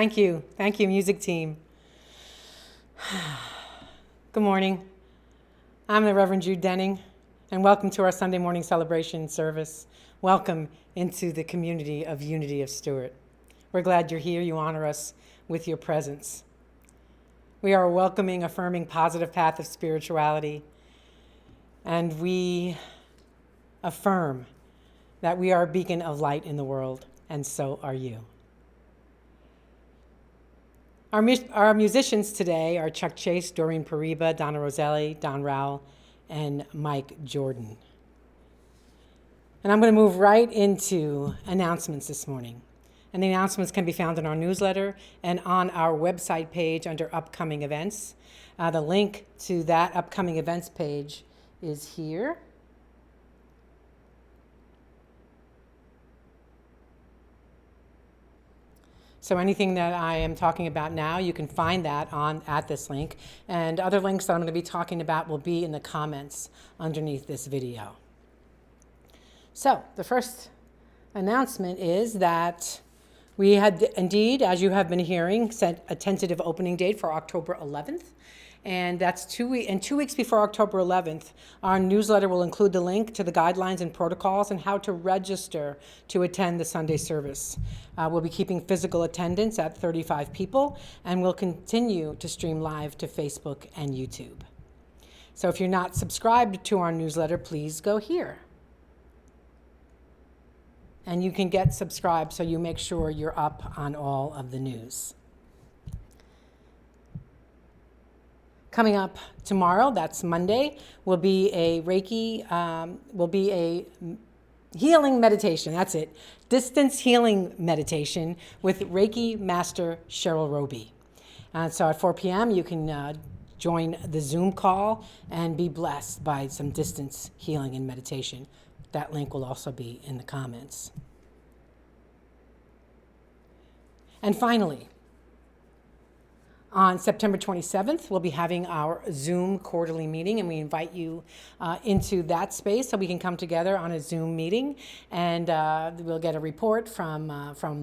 Thank you. Thank you, music team. Good morning. I'm the Reverend Jude Denning, and welcome to our Sunday morning celebration service. Welcome into the community of Unity of Stewart. We're glad you're here. You honor us with your presence. We are a welcoming, affirming, positive path of spirituality, and we affirm that we are a beacon of light in the world, and so are you. Our musicians today are Chuck Chase, Doreen Pariba, Donna Roselli, Don Rowell, and Mike Jordan. And I'm going to move right into announcements this morning. And the announcements can be found in our newsletter and on our website page under upcoming events. The link to that upcoming events page is here. So anything that I am talking about now, you can find that at this link. And other links that I'm going to be talking about will be in the comments underneath this video. So the first announcement is that we had indeed, as you have been hearing, set a tentative opening date for October 11th. And that's 2 weeks before October 11th, our newsletter will include the link to the guidelines and protocols and how to register to attend the Sunday service. We'll be keeping physical attendance at 35 people, and we'll continue to stream live to Facebook and YouTube. So if you're not subscribed to our newsletter, please go here. And you can get subscribed so you make sure you're up on all of the news. Coming up tomorrow, that's Monday, will be a healing meditation. That's it. Distance healing meditation with Reiki Master Cheryl Roby. So at 4 p.m., you can join the Zoom call and be blessed by some distance healing and meditation. That link will also be in the comments. And finally, on September 27th, we'll be having our Zoom quarterly meeting, and we invite you into that space so we can come together on a Zoom meeting, and we'll get a report from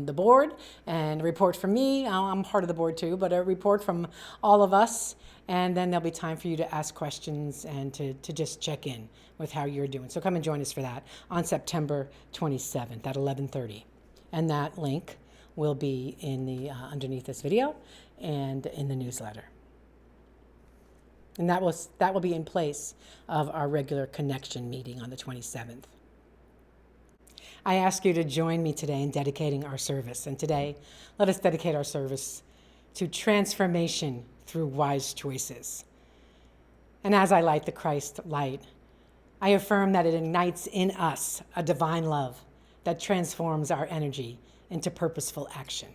the board and a report from me. I'm part of the board too, but a report from all of us, and then there'll be time for you to ask questions and to just check in with how you're doing. So come and join us for that on September 27th at 11:30, and that link will be in the underneath this video and in the newsletter. And that will be in place of our regular connection meeting on the 27th. I ask you to join me today in dedicating our service. And today, let us dedicate our service to transformation through wise choices. And as I light the Christ light, I affirm that it ignites in us a divine love that transforms our energy into purposeful action.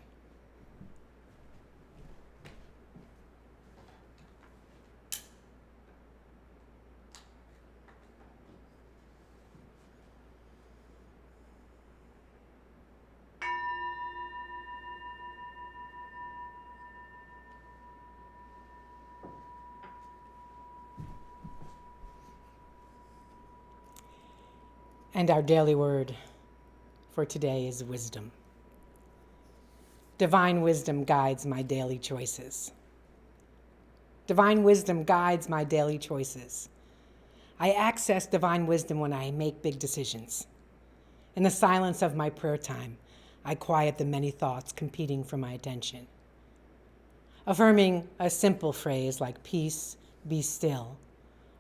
And our daily word for today is wisdom. Divine wisdom guides my daily choices. Divine wisdom guides my daily choices. I access divine wisdom when I make big decisions. In the silence of my prayer time, I quiet the many thoughts competing for my attention. Affirming a simple phrase like peace, be still,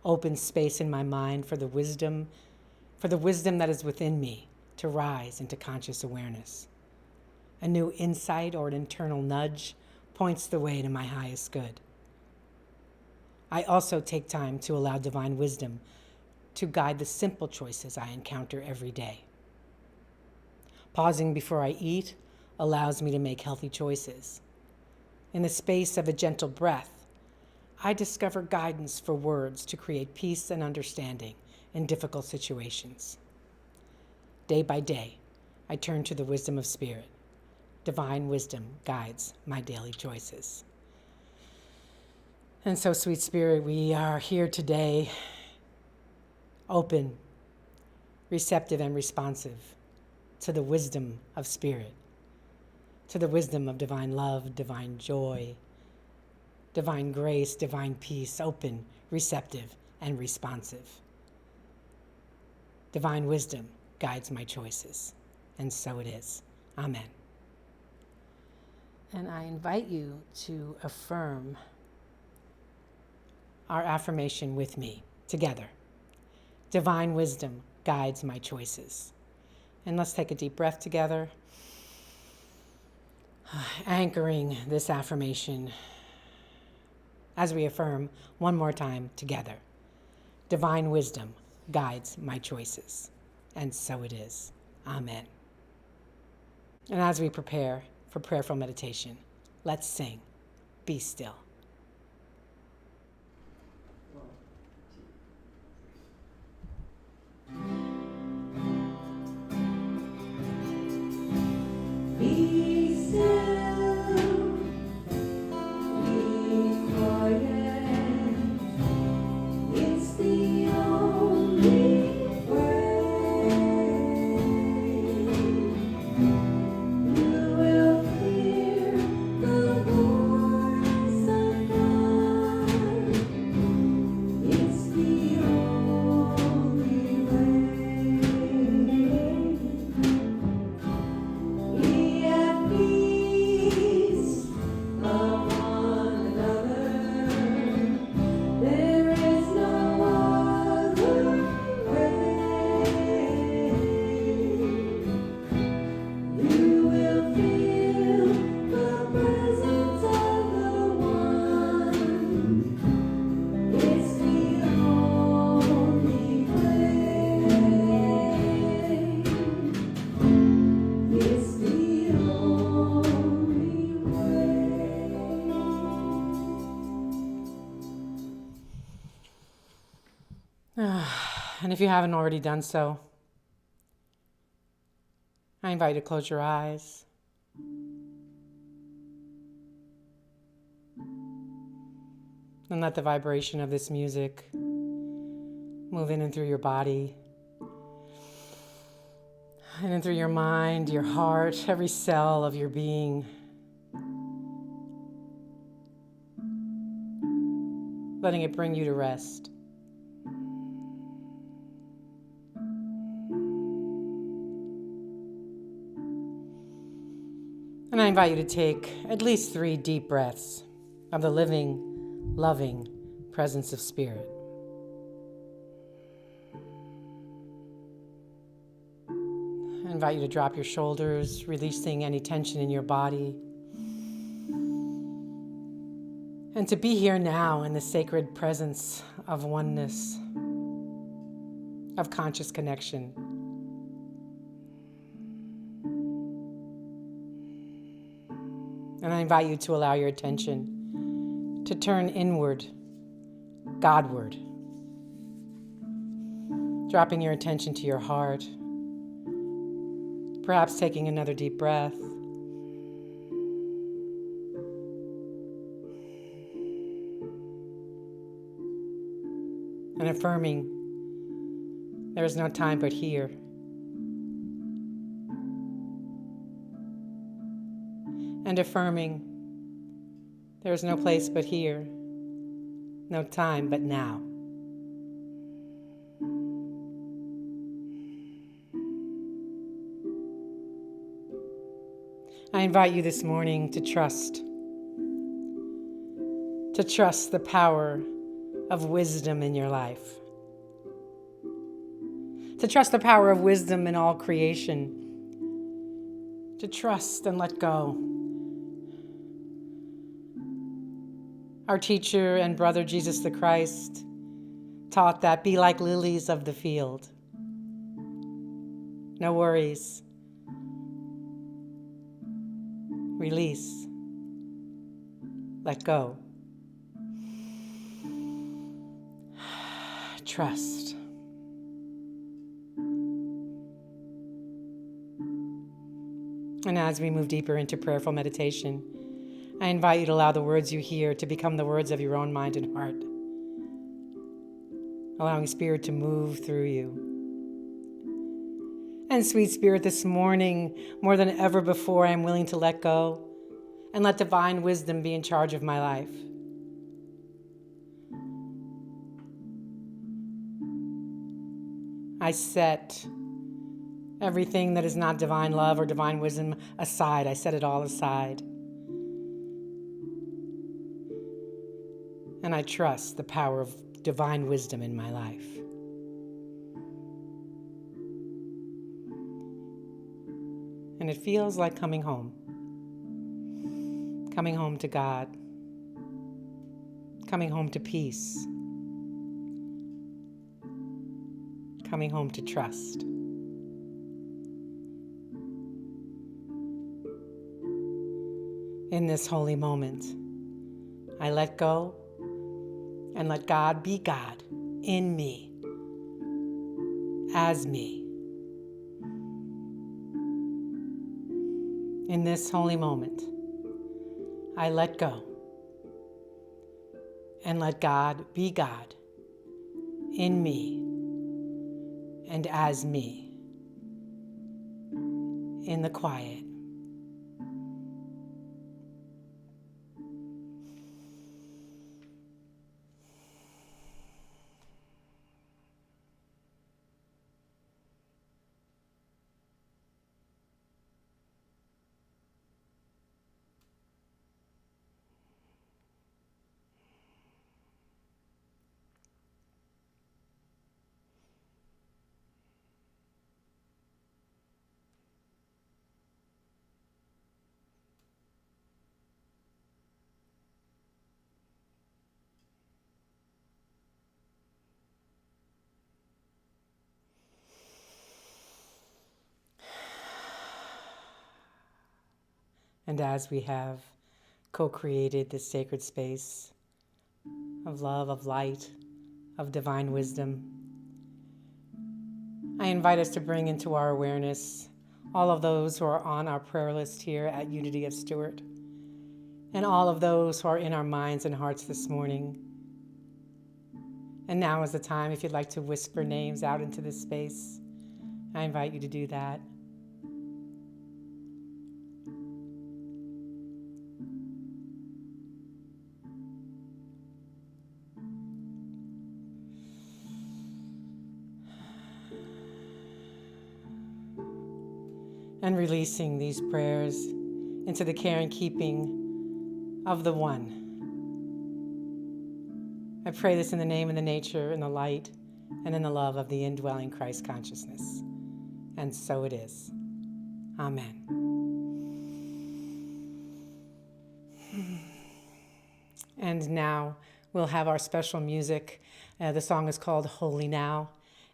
opens space in my mind for the wisdom that is within me to rise into conscious awareness. A new insight or an internal nudge points the way to my highest good. I also take time to allow divine wisdom to guide the simple choices I encounter every day. Pausing before I eat allows me to make healthy choices. In the space of a gentle breath, I discover guidance for words to create peace and understanding in difficult situations. Day by day, I turn to the wisdom of spirit. Divine wisdom guides my daily choices. And so, sweet spirit, we are here today, open, receptive, and responsive to the wisdom of spirit. to the wisdom of divine love, divine joy, divine grace, divine peace, open, receptive, and responsive. Divine wisdom guides my choices, and so it is. Amen. And I invite you to affirm our affirmation with me together. Divine wisdom guides my choices. And let's take a deep breath together, anchoring this affirmation as we affirm one more time together. Divine wisdom guides my choices, and so it is. Amen. And as we prepare for prayerful meditation, let's sing, Be Still. Be still, be quiet, it's the only way. You will hear the voice of God, it's the only way. Be at peace upon another. There is no other way. You will feel the presence of the one. It's the only way. It's the only way. And if you haven't already done so, I invite you to close your eyes. And let the vibration of this music move in and through your body, and in through your mind, your heart, every cell of your being. Letting it bring you to rest. And I invite you to take at least 3 deep breaths of the living, loving presence of Spirit. I invite you to drop your shoulders, releasing any tension in your body. And to be here now in the sacred presence of oneness, of conscious connection. And I invite you to allow your attention to turn inward, Godward, dropping your attention to your heart, perhaps taking another deep breath. And affirming, there is no time but here. And affirming, there is no place but here, no time but now. I invite you this morning to trust the power of wisdom in your life, to trust the power of wisdom in all creation, to trust and let go. Our teacher and brother Jesus the Christ taught that be like lilies of the field. No worries. Release. Let go. Trust. And as we move deeper into prayerful meditation, I invite you to allow the words you hear to become the words of your own mind and heart, allowing Spirit to move through you. And sweet Spirit, this morning, more than ever before, I am willing to let go and let divine wisdom be in charge of my life. I set everything that is not divine love or divine wisdom aside. I set it all aside. And I trust the power of divine wisdom in my life. And it feels like coming home to God, coming home to peace, coming home to trust. In this holy moment, I let go and let God be God in me, as me. In this holy moment, I let go and let God be God in me and as me. In the quiet. And as we have co-created this sacred space of love, of light, of divine wisdom, I invite us to bring into our awareness all of those who are on our prayer list here at Unity of Stewart, and all of those who are in our minds and hearts this morning. And now is the time, if you'd like to whisper names out into this space, I invite you to do that. And releasing these prayers into the care and keeping of the One. I pray this in the name and the nature and the light and in the love of the indwelling Christ consciousness. And so it is. Amen. And now we'll have our special music. The song is called Holy Now,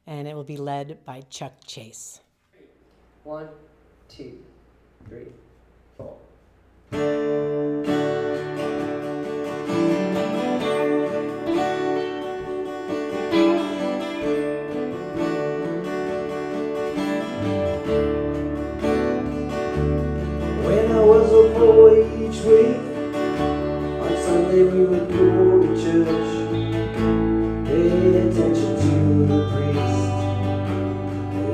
and it will be led by Chuck Chase. 1, 2, 3, 4. When I was a boy each week, on Sunday we would go to church, pay attention to the priest.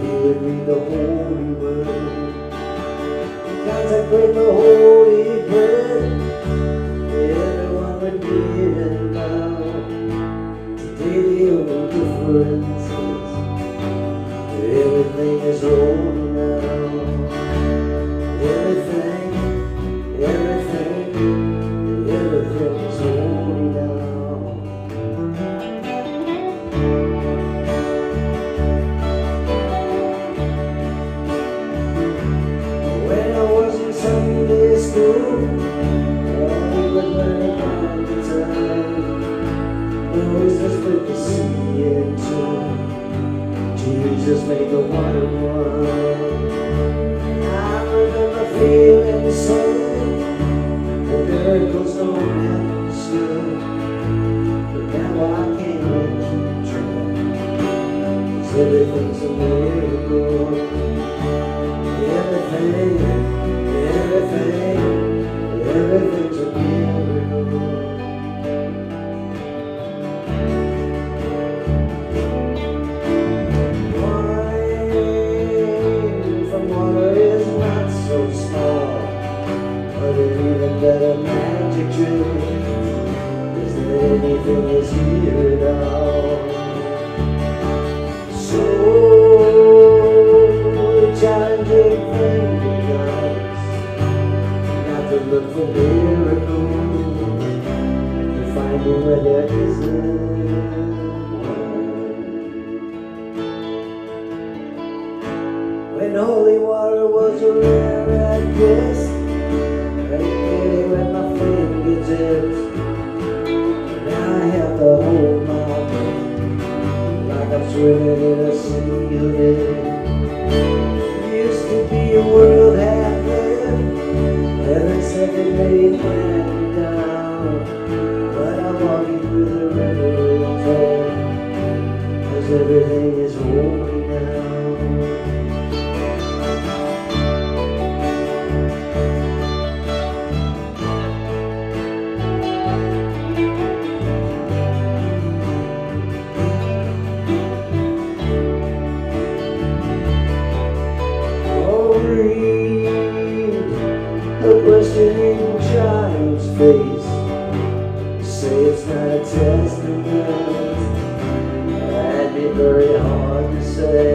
He would read the holy word, contemplate the holy bread. Everyone would give and bow. Today the only difference is everything is holy now. Everything is holy now. When I was in Sunday school, we would learn all the time. The wisdom split the sea in two. Jesus made the water one. I remember feeling sorry. The miracles don't happen still, but now I can't keep track. 'Cause everything's a miracle. Everything's a miracle. Why anything is here at all. So challenging thing becomes not to look for miracles, to find it where there isn't one. When holy water was rare at best, and it at my fingertips, now I have to hold my breath like I'm swimming in a sea of it. Used to be a world half there, every second they let me down. But I'm walking through the river of death, 'cause everything is holy now. A questioning child's face, say it's not a testament, that'd be very hard to say.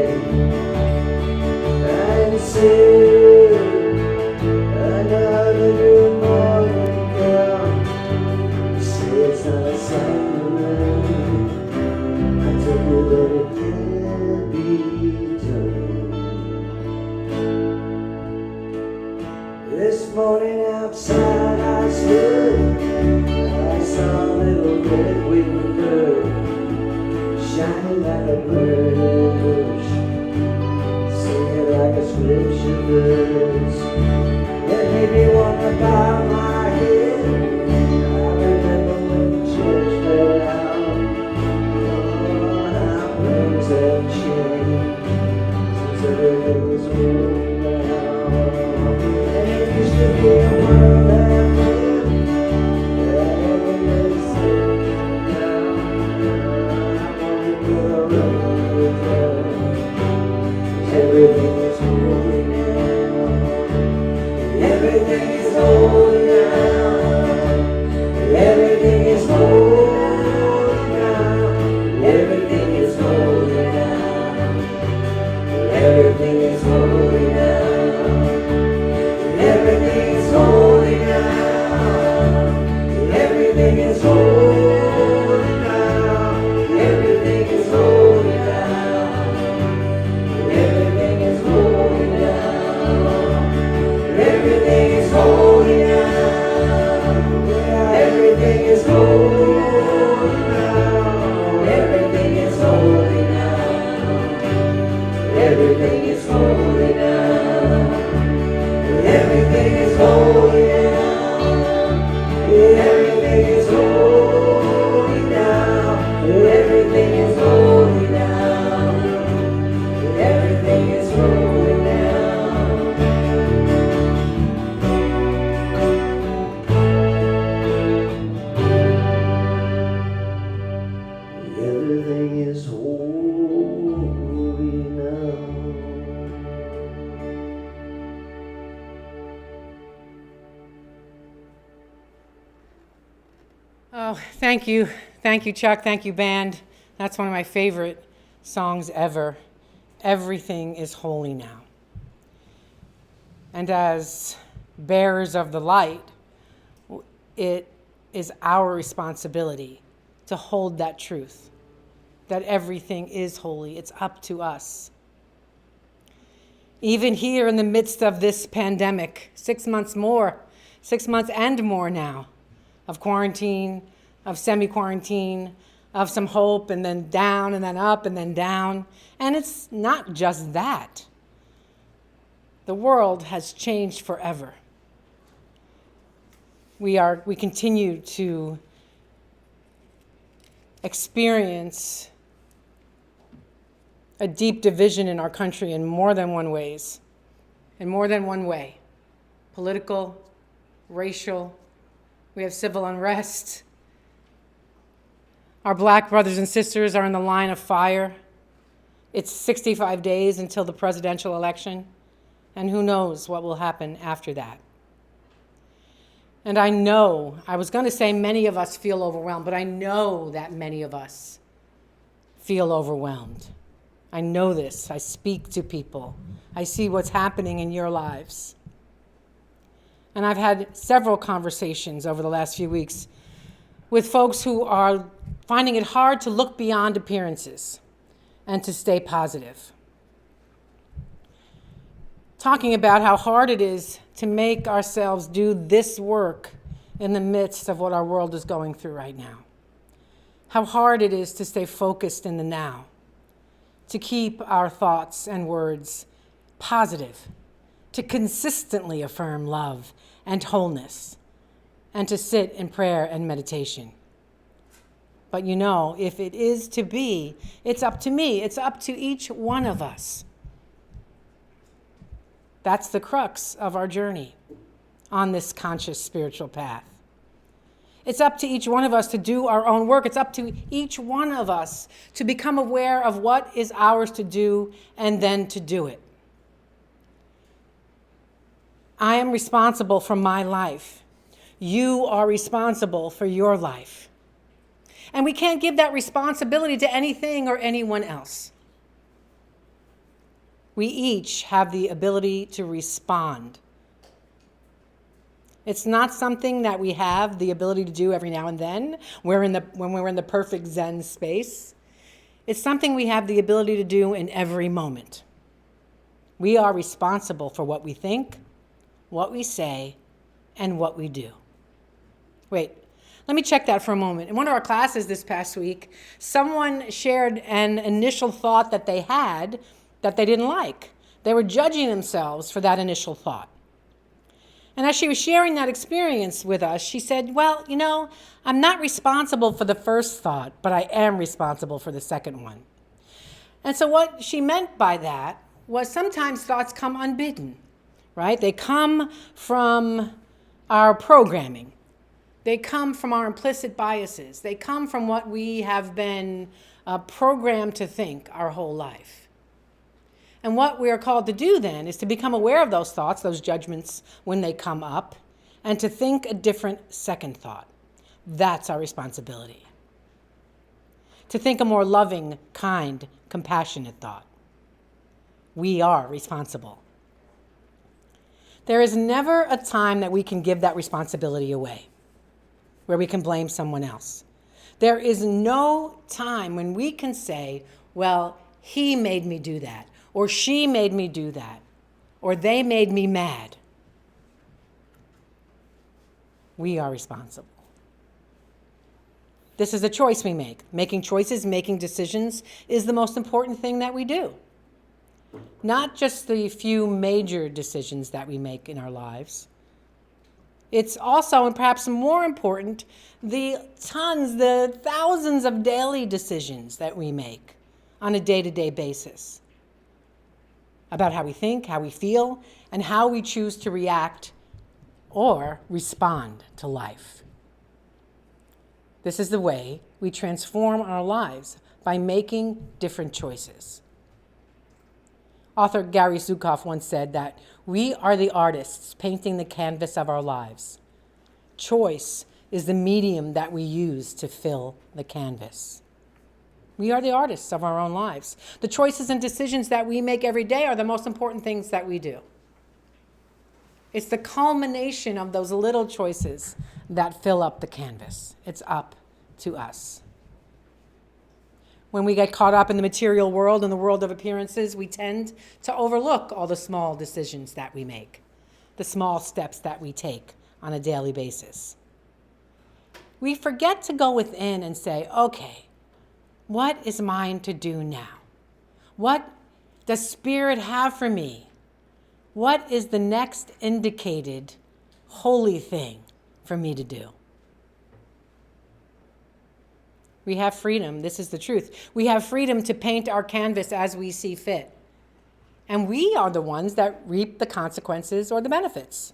And say another new morning come, say it's not a sacrament, I tell you that it can't be done. This morning outside I stood, I saw a little red-winged bird shining like a burning bush, singing like a scripture verse. It made me wanna bow my head. I remember when church fell out. Oh, how things have changed since everything was moving now. Used to be a world that lived, and it's now. I want to go around town. Everything is holy now. Everything is holy now. Everything is holy now. Everything is holy now. Everything is holy now. Everything is holy now. Everything is holy now. Everything is holy now. Everything is holy now. Everything is holy now. Everything is holy now. Everything is holy now. Everything is holy now. Everything is holy now. Everything is holy now. Everything is holy now. Everything is holy now. Everything is holy now. Oh, thank you. Thank you, Chuck. Thank you, band. That's one of my favorite songs ever. Everything is holy now. And as bearers of the light, it is our responsibility to hold that truth, that everything is holy. It's up to us. Even here in the midst of this pandemic, 6 months and more now, of quarantine, of semi-quarantine, of some hope, and then down, and then up, and then down. And it's not just that. The world has changed forever. We continue to experience a deep division in our country in more than one way. Political, racial, we have civil unrest. Our black brothers and sisters are in the line of fire. It's 65 days until the presidential election, and who knows what will happen after that. And I know, I was going to say many of us feel overwhelmed, but I know that many of us feel overwhelmed. I know this. I speak to people. I see what's happening in your lives. And I've had several conversations over the last few weeks with folks who are finding it hard to look beyond appearances and to stay positive. Talking about how hard it is to make ourselves do this work in the midst of what our world is going through right now. How hard it is to stay focused in the now, to keep our thoughts and words positive, to consistently affirm love and wholeness, and to sit in prayer and meditation. But you know, if it is to be, it's up to me. It's up to each one of us. That's the crux of our journey on this conscious spiritual path. It's up to each one of us to do our own work. It's up to each one of us to become aware of what is ours to do and then to do it. I am responsible for my life. You are responsible for your life. And we can't give that responsibility to anything or anyone else. We each have the ability to respond. It's not something that we have the ability to do every now and then when we're in the perfect Zen space. It's something we have the ability to do in every moment. We are responsible for what we think, what we say, and what we do. Wait, let me check that for a moment. In one of our classes this past week, someone shared an initial thought that they had that they didn't like. They were judging themselves for that initial thought. And as she was sharing that experience with us, she said, well, you know, I'm not responsible for the first thought, but I am responsible for the second one. And so what she meant by that was sometimes thoughts come unbidden, right? They come from our programming. They come from our implicit biases. They come from what we have been programmed to think our whole life. And what we are called to do then is to become aware of those thoughts, those judgments when they come up, and to think a different second thought. That's our responsibility. To think a more loving, kind, compassionate thought. We are responsible. There is never a time that we can give that responsibility away, where we can blame someone else. There is no time when we can say, well, he made me do that, or she made me do that, or they made me mad. We are responsible. This is a choice we make. Making choices, making decisions is the most important thing that we do. Not just the few major decisions that we make in our lives. It's also, and perhaps more important, the thousands of daily decisions that we make on a day-to-day basis about how we think, how we feel, and how we choose to react or respond to life. This is the way we transform our lives, by making different choices. Author Gary Zukav once said that we are the artists painting the canvas of our lives. Choice is the medium that we use to fill the canvas. We are the artists of our own lives. The choices and decisions that we make every day are the most important things that we do. It's the culmination of those little choices that fill up the canvas. It's up to us. When we get caught up in the material world and the world of appearances, we tend to overlook all the small decisions that we make, the small steps that we take on a daily basis. We forget to go within and say, okay, what is mine to do now? What does Spirit have for me? What is the next indicated holy thing for me to do? We have freedom. This is the truth. We have freedom to paint our canvas as we see fit. And we are the ones that reap the consequences or the benefits.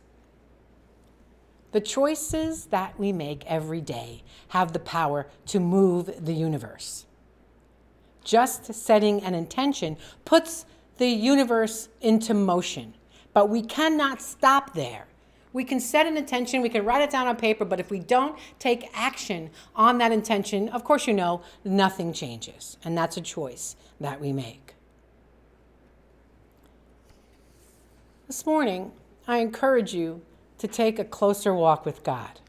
The choices that we make every day have the power to move the universe. Just setting an intention puts the universe into motion, but we cannot stop there. We can set an intention, we can write it down on paper, but if we don't take action on that intention, of course, nothing changes. And that's a choice that we make. This morning, I encourage you to take a closer walk with God,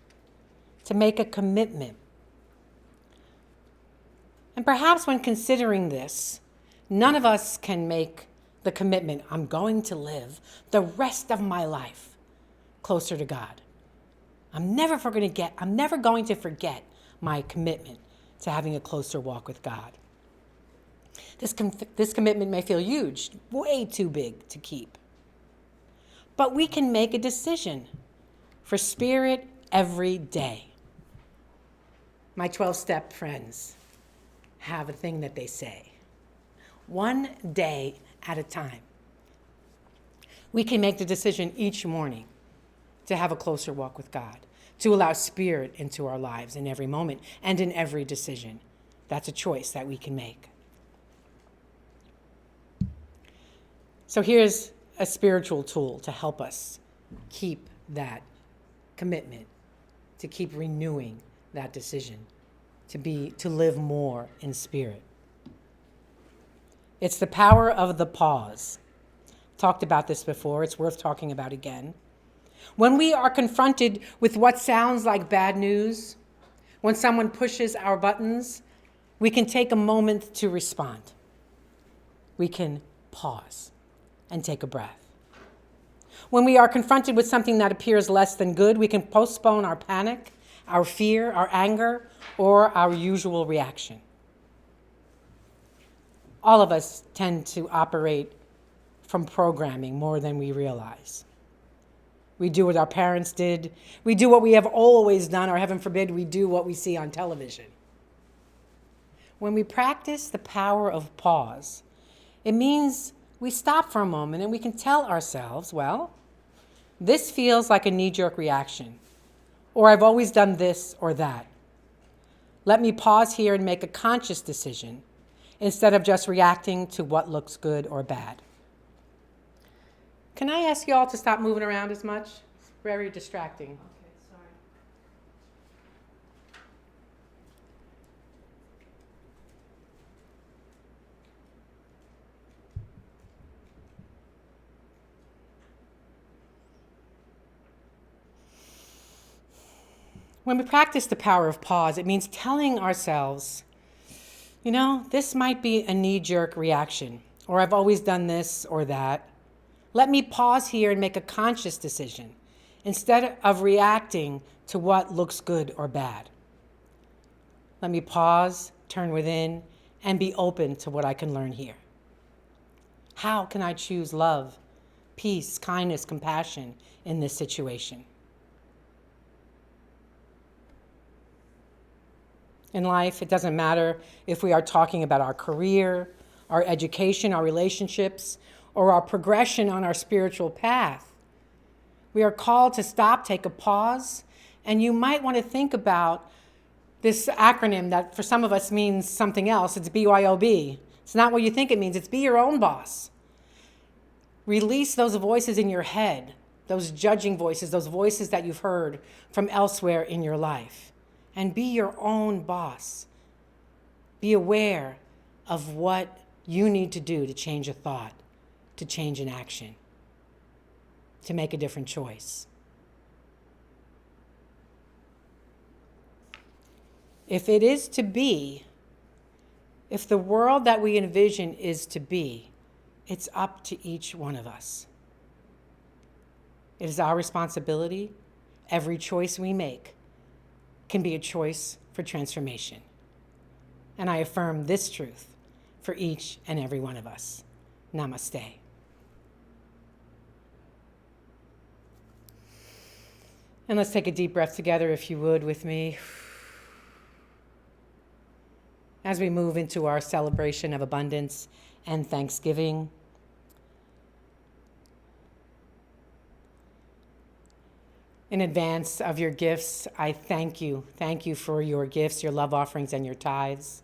to make a commitment. And perhaps when considering this, none of us can make the commitment, I'm going to live the rest of my life closer to God. I'm never going to forget my commitment to having a closer walk with God. This commitment may feel huge, way too big to keep. But we can make a decision for Spirit every day. My 12-step friends have a thing that they say. One day at a time. We can make the decision each morning to have a closer walk with God, to allow Spirit into our lives in every moment and in every decision. That's a choice that we can make. So here's a spiritual tool to help us keep that commitment, to keep renewing that decision, to live more in Spirit. It's the power of the pause. Talked about this before. It's worth talking about again. When we are confronted with what sounds like bad news, when someone pushes our buttons, we can take a moment to respond. We can pause and take a breath. When we are confronted with something that appears less than good, we can postpone our panic, our fear, our anger, or our usual reaction. All of us tend to operate from programming more than we realize. We do what our parents did. We do what we have always done, or heaven forbid, we do what we see on television. When we practice the power of pause, it means we stop for a moment and we can tell ourselves, well, this feels like a knee-jerk reaction, or I've always done this or that. Let me pause here and make a conscious decision instead of just reacting to what looks good or bad. Can I ask you all to stop moving around as much? It's very distracting. Okay, sorry. When we practice the power of pause, it means telling ourselves, this might be a knee-jerk reaction, or I've always done this or that. Let me pause here and make a conscious decision instead of reacting to what looks good or bad. Let me pause, turn within, and be open to what I can learn here. How can I choose love, peace, kindness, compassion in this situation? In life, it doesn't matter if we are talking about our career, our education, our relationships, or our progression on our spiritual path. We are called to stop, take a pause, and you might want to think about this acronym that for some of us means something else. It's BYOB. It's not what you think it means. It's be your own boss. Release those voices in your head, those judging voices, those voices that you've heard from elsewhere in your life. And be your own boss. Be aware of what you need to do to change a thought, to change an action, to make a different choice. If it is to be, if the world that we envision is to be, it's up to each one of us. It is our responsibility. Every choice we make can be a choice for transformation. And I affirm this truth for each and every one of us. Namaste. And let's take a deep breath together, if you would, with me. As we move into our celebration of abundance and thanksgiving. In advance of your gifts, I thank you. Thank you for your gifts, your love offerings, and your tithes.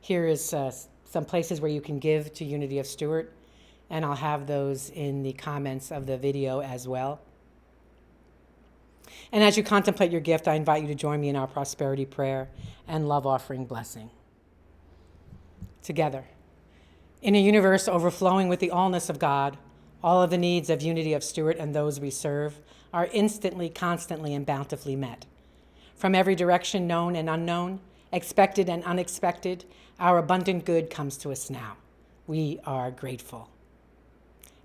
Here is some places where you can give to Unity of Stewart, and I'll have those in the comments of the video as well. And as you contemplate your gift, I invite you to join me in our prosperity prayer and love offering blessing. Together, in a universe overflowing with the allness of God, all of the needs of unity of Stuart and those we serve are instantly, constantly, and bountifully met. From every direction, known and unknown, expected and unexpected, our abundant good comes to us now. We are grateful.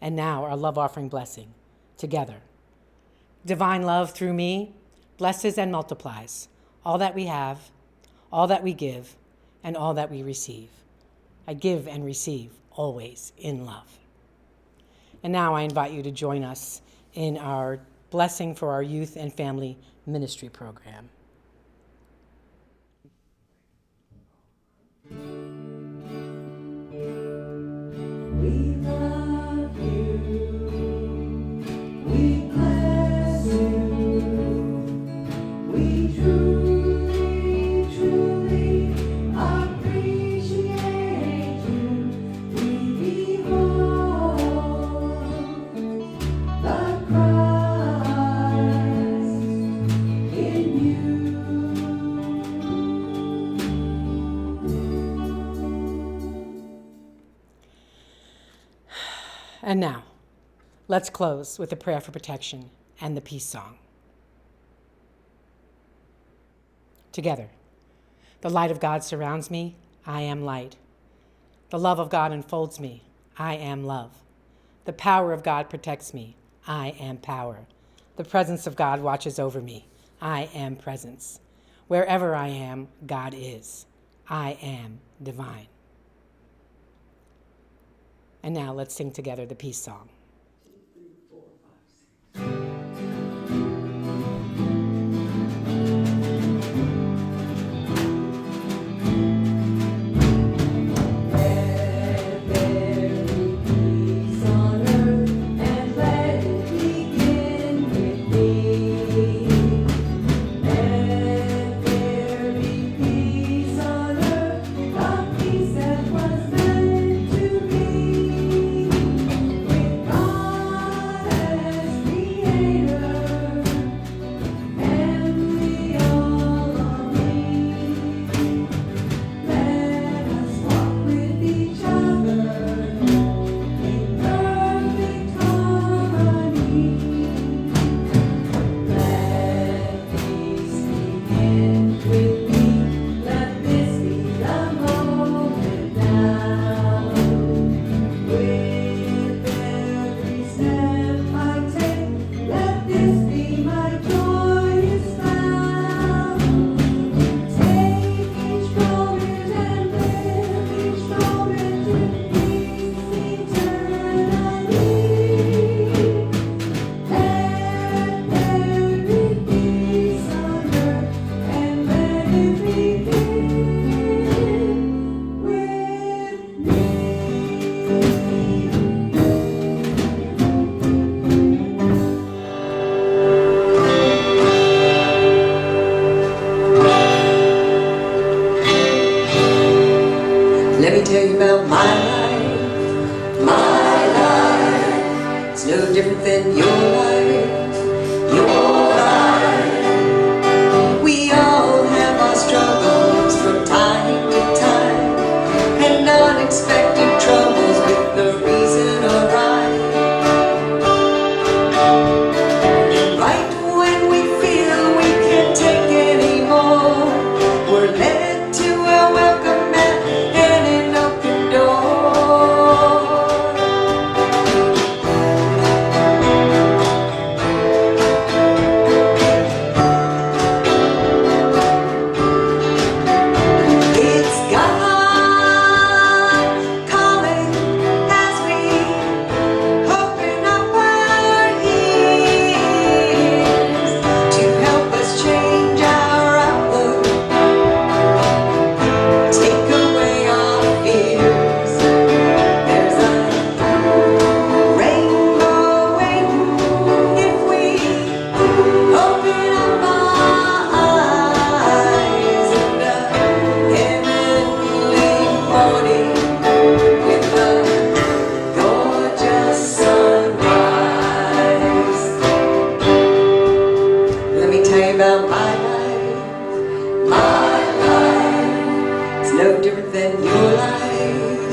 And now, our love offering blessing, together. Divine love through me blesses and multiplies all that we have, all that we give, and all that we receive. I give and receive always in love. And now I invite you to join us in our blessing for our youth and family ministry program. We love you. We bless you. We truly, truly appreciate you. We behold the Christ in you. And now, let's close with a prayer for protection and the peace song. Together, the light of God surrounds me, I am light. The love of God enfolds me, I am love. The power of God protects me, I am power. The presence of God watches over me, I am presence. Wherever I am, God is. I am divine. And now let's sing together the peace song. Let me tell you about my life. My life. It's no different than your life. Your life. We all have our struggles from time to time, and unexpected troubles with no reason or rhyme. And right when we feel we can't take anymore, we're led to a welcome mat and an open door. no different than your life.